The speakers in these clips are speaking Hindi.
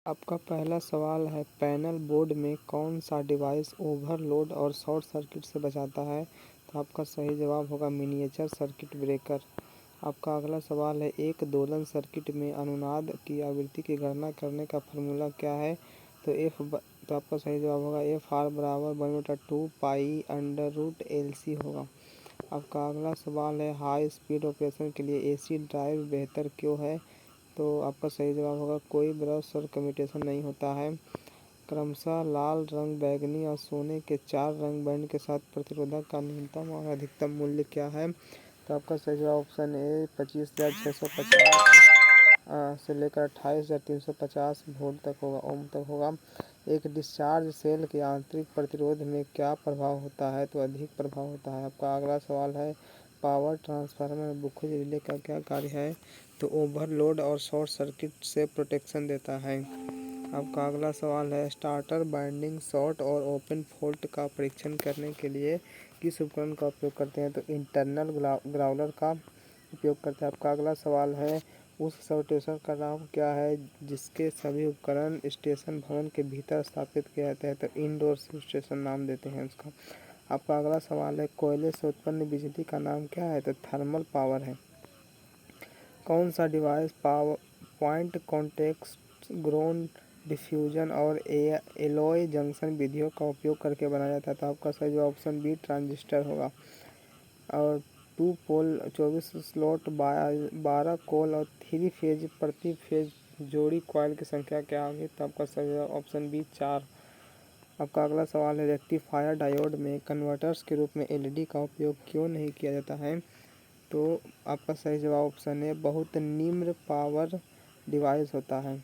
आपका पहला सवाल है, पैनल बोर्ड में कौन सा डिवाइस ओवरलोड और शॉर्ट सर्किट से बचाता है? तो आपका सही जवाब होगा मिनिएचर सर्किट ब्रेकर। आपका अगला सवाल है, एक दोलन सर्किट में अनुनाद की आवृत्ति की गणना करने का फार्मूला क्या है? तो आपका सही जवाब होगा FR बराबर 1/2 पाई अंडर रूट LC होगा। आपका अगला सवाल है, हाई स्पीड ऑपरेशन के लिए AC ड्राइव बेहतर क्यों है? तो आपका सही जवाब होगा कोई ब्रश और कम्यूटेशन नहीं होता है। क्रमशः लाल रंग, बैगनी और सोने के 4 रंग बैंड के साथ प्रतिरोधक का न्यूनतम और अधिकतम मूल्य क्या है? तो आपका सही जवाब ऑप्शन ए 25,650 से लेकर 28,350 वोल्ट तक होगा, ओम तक होगा। एक डिस्चार्ज सेल के आंतरिक प्रतिरोध में क्या प्रभाव होता है? तो अधिक प्रभाव होता है। आपका अगला सवाल है, पावर ट्रांसफार्मर बुखुज रिले का क्या कार्य है? तो ओवरलोड और शॉर्ट सर्किट से प्रोटेक्शन देता है। आपका अगला सवाल है, स्टार्टर बाइंडिंग शॉर्ट और ओपन फॉल्ट का परीक्षण करने के लिए किस उपकरण का उपयोग करते हैं? तो इंटरनल ग्राउलर का उपयोग करते हैं। आपका अगला सवाल है, उस सबस्टेशन का नाम क्या है जिसके सभी उपकरण स्टेशन भवन के भीतर स्थापित किए जाते हैं? तो इंडोर सबस्टेशन नाम देते हैं उसका। आपका अगला सवाल है, कोयले से उत्पन्न बिजली का नाम क्या है? तो थर्मल पावर है। कौन सा device point contact ground diffusion और एलॉय जंक्शन विधियों का उपयोग करके बनाया जाता है? तो आपका सही जवाब ऑप्शन बी ट्रांजिस्टर होगा। और 2 पोल 24 स्लॉट 12 कोल और 3 फेज प्रति फेज जोड़ी कॉइल की संख्या क्या होगी? तो आपका सही जवाब ऑप्शन बी 4। आपका अगला सवाल है, रेक्टिफायर डायोड में कन्वर्टर्स के रूप में LED का उपयोग क्यों नहीं किया जाता है? तो आपका सही जवाब ऑप्शन है बहुत निम्न पावर डिवाइस होता है।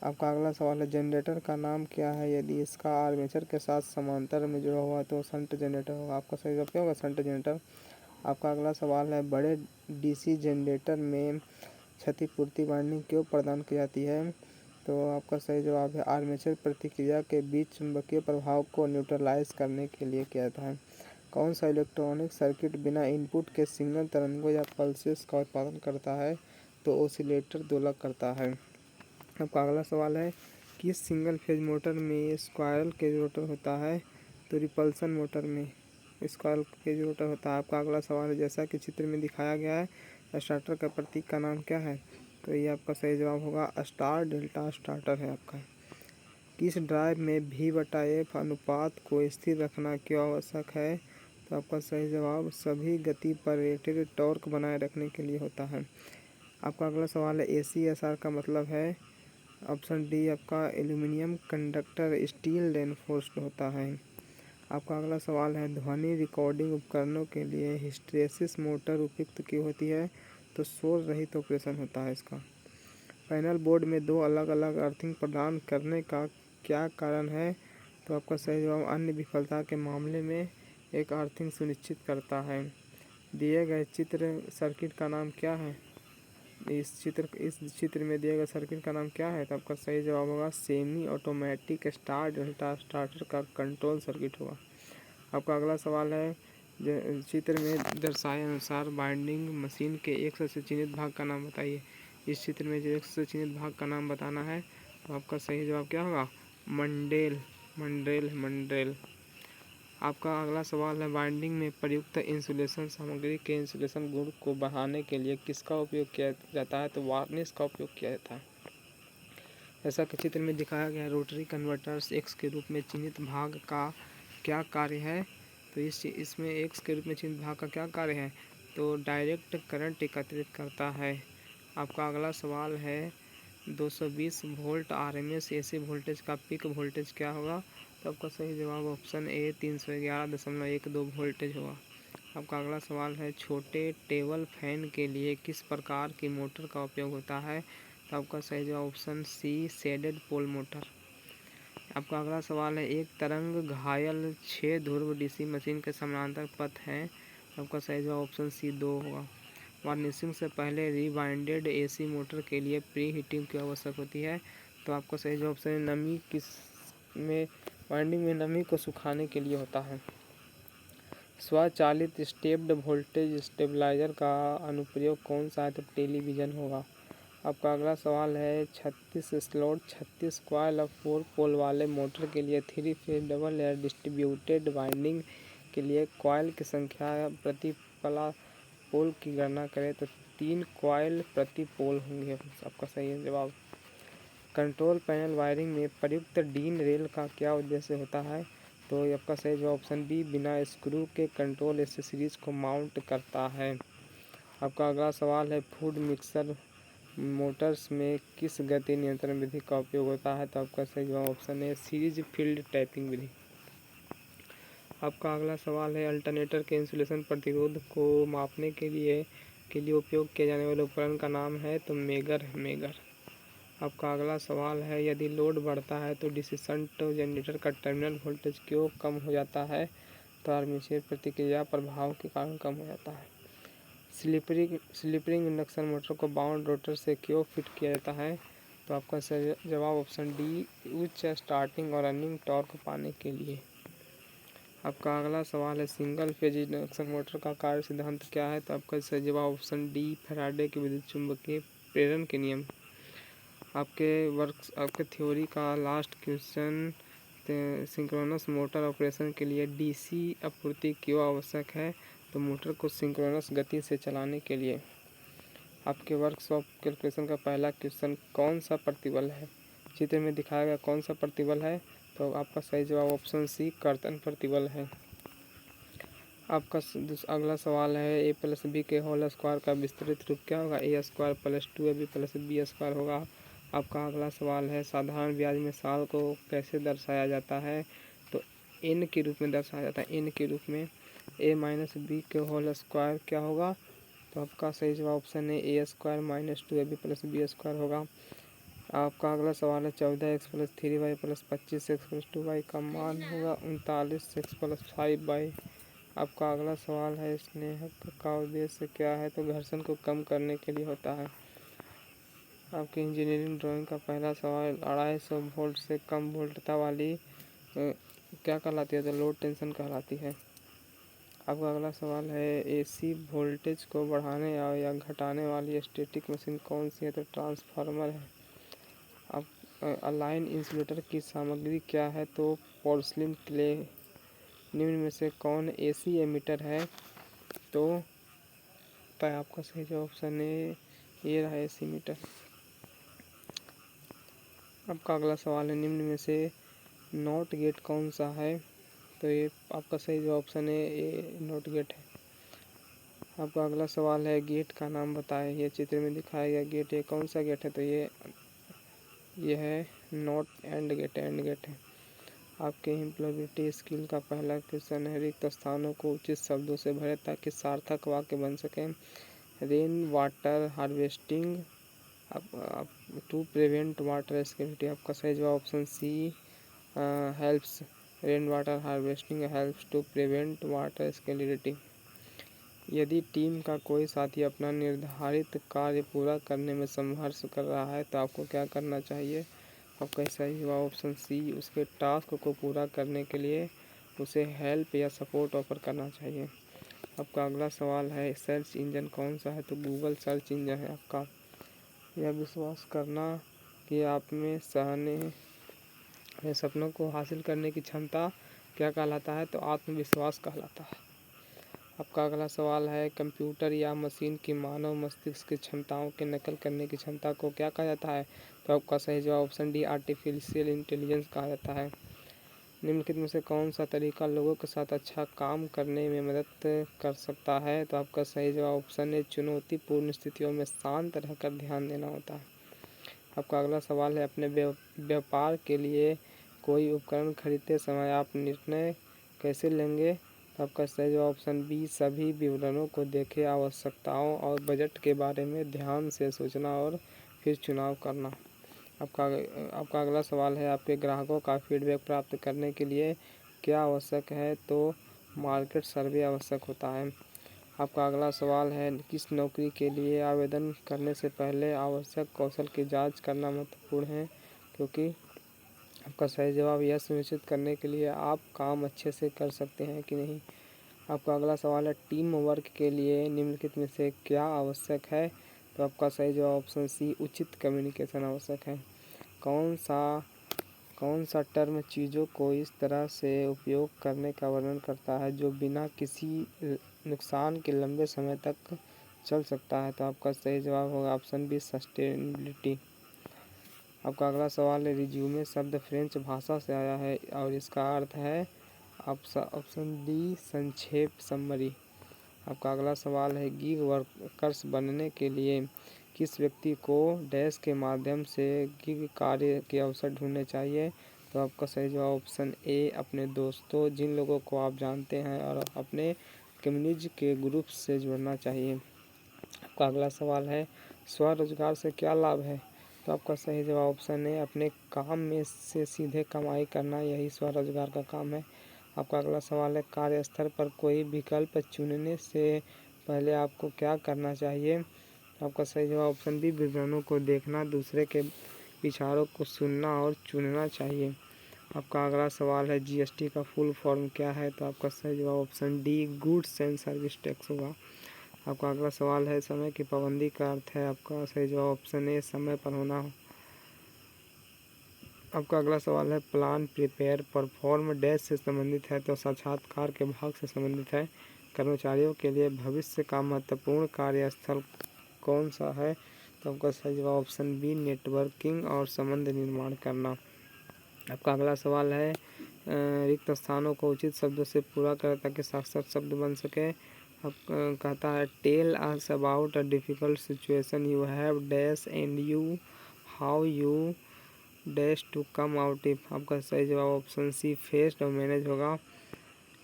आपका अगला सवाल है, जनरेटर का नाम क्या है यदि इसका आर्मेचर के साथ समांतर में जुड़ा हुआ है? तो शंट जनरेटर होगा। आपका सही जवाब क्या होगा? Shunt generator. आपका अगला सवाल है, बड़े DC जनरेटर में क्षतिपूर्ति वाइंडिंग क्यों प्रदान की जाती है? तो आपका सही जवाब है आर्मेचर प्रतिक्रिया के बीच चुंबकीय प्रभाव को न्यूट्रलाइज करने के लिए किया जाता है। कौन सा इलेक्ट्रॉनिक सर्किट बिना इनपुट के सिग्नल तरंगों या पल्सेस का उत्पादन करता है? तो ऑसिलेटर दोलक करता है। आपका अगला सवाल है, किस सिंगल फेज मोटर में स्क्वायरल केज रोटर होता है? तो रिपल्सन मोटर में स्क्वायरल केज रोटर होता है। आपका अगला सवाल है, जैसा कि चित्र में दिखाया गया है, स्टार्टर का प्रतीक का नाम क्या है? तो ये आपका सही जवाब होगा स्टार डेल्टा स्टार्टर है आपका। किस ड्राइव में V/F अनुपात को स्थिर रखना क्यों आवश्यक है? तो आपका सही जवाब सभी गति पर रेटेड टॉर्क बनाए रखने के लिए होता है। आपका अगला सवाल है, ACSR का मतलब है? ऑप्शन डी आपका एल्यूमिनियम कंडक्टर स्टील रेनफोर्स्ड होता है। आपका अगला सवाल है, ध्वनि रिकॉर्डिंग उपकरणों के लिए हिस्टैरिसीस मोटर उपयुक्त क्यों होती है? तो शोर रहित ऑपरेशन होता है इसका। पैनल बोर्ड में 2 अलग अलग अर्थिंग प्रदान करने का क्या कारण है? तो आपका सही जवाब अन्य विफलता के मामले में एक अर्थिंग सुनिश्चित करता है। दिए गए चित्र सर्किट का नाम क्या है? इस चित्र में दिए गए सर्किट का नाम क्या है? तो आपका सही जवाब होगा semi automatic star delta starter का कंट्रोल सर्किट होगा। आपका अगला सवाल है, चित्र में दर्शाए अनुसार बाइंडिंग मशीन के एक से चिन्हित भाग का नाम बताइए। इस चित्र में जो एक से चिन्हित भाग का नाम बताना है, तो आपका सही जवाब क्या होगा? मंड्रेल। आपका अगला सवाल है, बाइंडिंग में प्रयुक्त इंसुलेशन सामग्री के इंसुलेशन गुण को बढ़ाने के लिए किसका उपयोग किया जाता है? तो वार्निश का उपयोग किया जाता है। जैसा कि चित्र में दिखाया गया, रोटरी कन्वर्टर्स X के रूप में चिन्हित भाग का क्या कार्य है? तो इसमें X के रूप में चिन्हित भाग का क्या कार्य है? तो डायरेक्ट करंट एकत्रित करता है। आपका अगला सवाल है, 220 वोल्ट RMS AC वोल्टेज का पीक वोल्टेज क्या होगा? तो आपका सही जवाब ऑप्शन ए 311.12 वोल्टेज होगा। आपका अगला सवाल है, छोटे टेबल फैन के लिए किस प्रकार की मोटर का उपयोग होता है? तो आपका सही जवाब option C shaded pole motor. आपका अगला सवाल है, एक तरंग घायल 6 ध्रुव DC मशीन के समानांतर पथ है। तो आपका सही जवाब ऑप्शन सी 2 होगा। वार्निशिंग से पहले रीबाइंडेड AC मोटर के लिए प्री हीटिंग की आवश्यक होती है। तो आपका सही जवाब ऑप्शन नमी किस में वाइंडिंग में नमी को सुखाने के लिए होता है। स्वचालित स्टेप्ड वोल्टेज स्टेबलाइजर का अनुप्रयोग कौन सा है? तो टेलीविज़न होगा। आपका अगला सवाल है 36 स्लॉट 36 कॉइल और 4 पोल वाले मोटर के लिए 3 phase double air distributed winding के लिए कॉइल की संख्या प्रति पोल की गणना करें तो 3 कॉइल प्रति पोल होंगे। आपका सही है जवाब। कंट्रोल पैनल वायरिंग में प्रयुक्त डीन रेल का क्या उद्देश्य होता है? तो आपका सही जवाब ऑप्शन बी, बिना स्क्रू के कंट्रोल एसेसरीज को माउंट करता है। आपका अगला सवाल है फूड मिक्सर मोटर्स में किस गति नियंत्रण विधि का उपयोग होता है? तो आपका सही जवाब ऑप्शन है सीरीज फील्ड टैपिंग विधि। आपका अगला सवाल है अल्टरनेटर के इंसुलेशन प्रतिरोध को मापने के लिए उपयोग किए जाने वाले उपकरण का नाम है? तो मेगर। आपका अगला सवाल है यदि लोड बढ़ता है तो डीसी शंट जनरेटर का टर्मिनल वोल्टेज क्यों कम हो जाता है? तो आर्मेचर प्रतिक्रिया प्रभाव के कारण कम हो जाता है। स्लिपरिंग इंडक्शन मोटर को बाउंड रोटर से क्यों फिट किया जाता है? तो आपका जवाब ऑप्शन डी, उच्च स्टार्टिंग और रनिंग टॉर्क पाने के लिए। आपका अगला सवाल है सिंगल फेज इंडक्शन मोटर का कार्य सिद्धांत क्या है? तो आपका सही जवाब ऑप्शन डी, फैराडे के विद्युत चुंबकीय प्रेरण के नियम। आपके थ्योरी का last question synchronous motor operation के लिए डीसी आपूर्ति क्यों आवश्यक है? तो मोटर को सिंक्रोनस गति से चलाने के लिए। आपके वर्कशॉप कैलकुलेशन का पहला क्वेश्चन कौन सा प्रतिबल है? चित्र में दिखाया गया कौन सा प्रतिबल है? तो आपका सही जवाब ऑप्शन सी, कर्तन प्रतिबल है। आपका अगला सवाल है ए प्लस बी के होल स्क्वायर का विस्तृत रूप क्या होगा? A square plus 2ab plus B square होगा। आपका अगला सवाल है साधारण ब्याज में साल को कैसे दर्शाया जाता है? तो एन के रूप में दर्शाया जाता है, एन के रूप में। ए माइनस बी के होल स्क्वायर क्या होगा? तो आपका सही जवाब ऑप्शन है A square minus 2ab plus B square होगा। आपका अगला सवाल है 14x plus 3y plus 25x plus 2y का मान होगा 39x प्लस 5y। आपका अगला सवाल है स्नेहक का उद्देश्य क्या है? तो घर्षण को कम करने के लिए होता है। आपकी इंजीनियरिंग ड्राइंग का पहला सवाल 250 वोल्ट से कम वोल्टता वाली क्या कहलाती है? तो लो टेंशन कहलाती है। आपका अगला सवाल है एसी वोल्टेज को बढ़ाने या घटाने वाली स्टैटिक मशीन कौन सी है? तो ट्रांसफार्मर है। अब अलाइन इंसुलेटर की सामग्री क्या है? तो पोर्सिलिन क्ले। निम्न में से कौन एसी एमीटर है? तो आपका सही जवाब ऑप्शन है ये रहा एसी मीटर। आपका अगला सवाल है निम्न में से नॉट गेट कौन सा है? तो ये आपका सही जवाब ऑप्शन है ये नॉट गेट है। आपका अगला सवाल है गेट का नाम बताएं। ये चित्र में दिखाया गया गेट ये कौन सा गेट है? तो ये है not and gate, and gate है। आपके एम्प्लॉयबिलिटी स्किल का पहला क्वेश्चन है रिक्त स्थानों को उचित शब्दों से भरें ताकि सार्थक वाक्य बन सकें। Rain water harvesting to prevent water scarcity. आपका सही जवाब option C, helps. Rain water harvesting helps to prevent water scarcity. यदि टीम का कोई साथी अपना निर्धारित कार्य पूरा करने में संघर्ष कर रहा है तो आपको क्या करना चाहिए? आपका सही जवाब ऑप्शन सी, उसके टास्क को पूरा करने के लिए उसे हेल्प या सपोर्ट ऑफर करना चाहिए। आपका अगला सवाल है सर्च इंजन कौन सा है? तो गूगल सर्च इंजन है। आपका यह विश्वास करना कि आप में सहने सपनों को हासिल करने की क्षमता क्या कहलाता है? तो आत्मविश्वास कहलाता है। आपका अगला सवाल है कंप्यूटर या मशीन की मानव मस्तिष्क की क्षमताओं के नकल करने की क्षमता को क्या कहा जाता है? तो आपका सही जवाब ऑप्शन डी, आर्टिफिशियल इंटेलिजेंस कहा जाता है। निम्नलिखित में से कौन सा तरीका लोगों के साथ अच्छा काम करने में मदद कर सकता है? तो आपका सही जवाब ऑप्शन है चुनौतीपूर्ण स्थितियों में शांत रहकर ध्यान देना होता है। आपका अगला सवाल है अपने व्यापार के लिए कोई उपकरण खरीदते समय आप निर्णय कैसे लेंगे? तो आपका सही जवाब ऑप्शन बी, सभी विवरणों को देखें, आवश्यकताओं और बजट के बारे में ध्यान से सोचना और फिर चुनाव करना। आपका अगला सवाल है आपके ग्राहकों का फीडबैक प्राप्त करने के लिए क्या आवश्यक है? तो मार्केट सर्वे आवश्यक होता है। आपका अगला सवाल है किस नौकरी के लिए आवेदन करने से पहले आवश्यक कौशल की जांच करना महत्वपूर्ण है? क्योंकि आपका सही जवाब यह सुनिश्चित करने के लिए आप काम अच्छे से कर सकते हैं कि नहीं। आपका अगला सवाल है टीम वर्क के लिए निम्नलिखित में से क्या आवश्यक है? तो आपका सही जवाब ऑप्शन सी उचित कम्युनिकेशन आवश्यक है। कौन सा टर्म चीज़ों को इस तरह से उपयोग करने का वर्णन करता है जो बिना किसी नुकसान के लंबे समय तक चल सकता है? तो आपका सही जवाब होगा ऑप्शन बी सस्टेनेबिलिटी। आपका अगला सवाल है, रिज्यूमे शब्द फ्रेंच भाषा से आया है और इसका अर्थ है ऑप्शन डी संक्षेप समरी। आपका अगला सवाल है, गिग वर्कर्स बनने के लिए किस व्यक्ति को डैश के माध्यम से गिग कार्य के अवसर ढूंढने चाहिए? तो आपका सही जवाब ऑप्शन ए अपने दोस्तों, जिन लोगों को आप जानते हैं, और अपने कम्युनिटी के ग्रुप से जुड़ना चाहिए। आपका अगला सवाल है, स्वरोजगार से क्या लाभ है? तो आपका सही जवाब ऑप्शन ए अपने काम में से सीधे कमाई करना, यही स्वरोजगार का काम है। आपका अगला सवाल है, कार्यस्थल पर कोई विकल्प चुनने से पहले आपको क्या करना चाहिए? आपका सही जवाब ऑप्शन बी विवरणों को देखना, दूसरे के विचारों को सुनना और चुनना चाहिए। आपका अगला सवाल है, जीएसटी का फुल फॉर्म क्या है? तो आपका सही जवाब option D goods and service tax होगा। आपका अगला सवाल है, समय की पाबंदी का अर्थ है? आपका सही जवाब ऑप्शन ए समय पर होना। आपका अगला सवाल है, प्लान प्रिपेयर परफॉर्म डैश से संबंधित है? तो साक्षात्कार के भाग से संबंधित है। कर्मचारियों के लिए भविष्य का महत्वपूर्ण कार्यस्थल कौन सा है? तो आपका सही जवाब ऑप्शन बी नेटवर्किंग और संबंध निर्माण करना। आपका अगला सवाल है, रिक्त स्थानों को उचित शब्दों से पूरा करें ताकि सार्थक शब्द बन सके। अब कहता है, tell us about a difficult situation you have dash and you how you dash to come out if. आपका सही जवाब ऑप्शन सी फेस्ड और मैनेज होगा।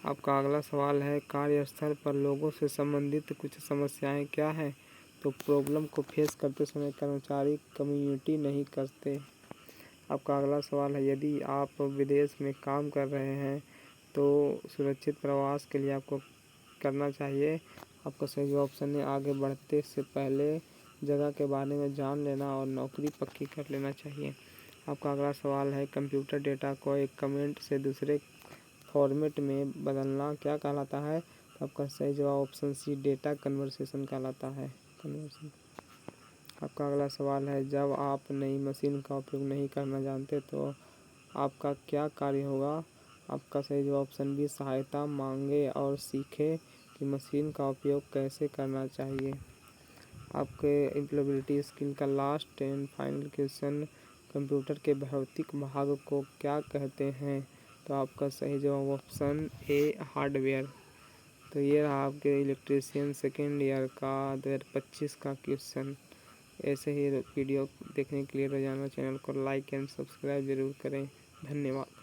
आपका अगला सवाल है, कार्यस्थल पर लोगों से संबंधित कुछ समस्याएं क्या हैं? तो प्रॉब्लम को फेस करते समय कर्मचारी कम्युनिटी नहीं करते। आपका अगला सवाल है, यदि आप विदेश में काम कर रहे हैं तो सुरक्षित प्रवास के लिए आपको करना चाहिए। आपका सही जवाब ऑप्शन है आगे बढ़ते से पहले जगह के बारे में जान लेना और नौकरी पक्की कर लेना चाहिए। आपका अगला सवाल है, कंप्यूटर डेटा को एक कमेंट से दूसरे फॉर्मेट में बदलना क्या कहलाता है? तो आपका सही जवाब ऑप्शन सी डेटा कन्वर्सेशन कहलाता है, कन्वर्सन। आपका अगला सवाल है, जब आप नई मशीन का उपयोग नहीं करना जानते तो आपका क्या कार्य होगा? आपका सही जवाब ऑप्शन बी सहायता मांगे और सीखे कि मशीन का उपयोग कैसे करना चाहिए। आपके एम्प्लॉयबिलिटी स्किल का last and final question, computer के भौतिक भाग को क्या कहते हैं? तो आपका सही जवाब ऑप्शन ए हार्डवेयर। तो ये रहा आपके इलेक्ट्रीशियन सेकेंड ईयर का 2025 का क्वेश्चन। ऐसे ही वीडियो देखने के लिए रोजाना चैनल को लाइक एंड सब्सक्राइब जरूर करें। धन्यवाद।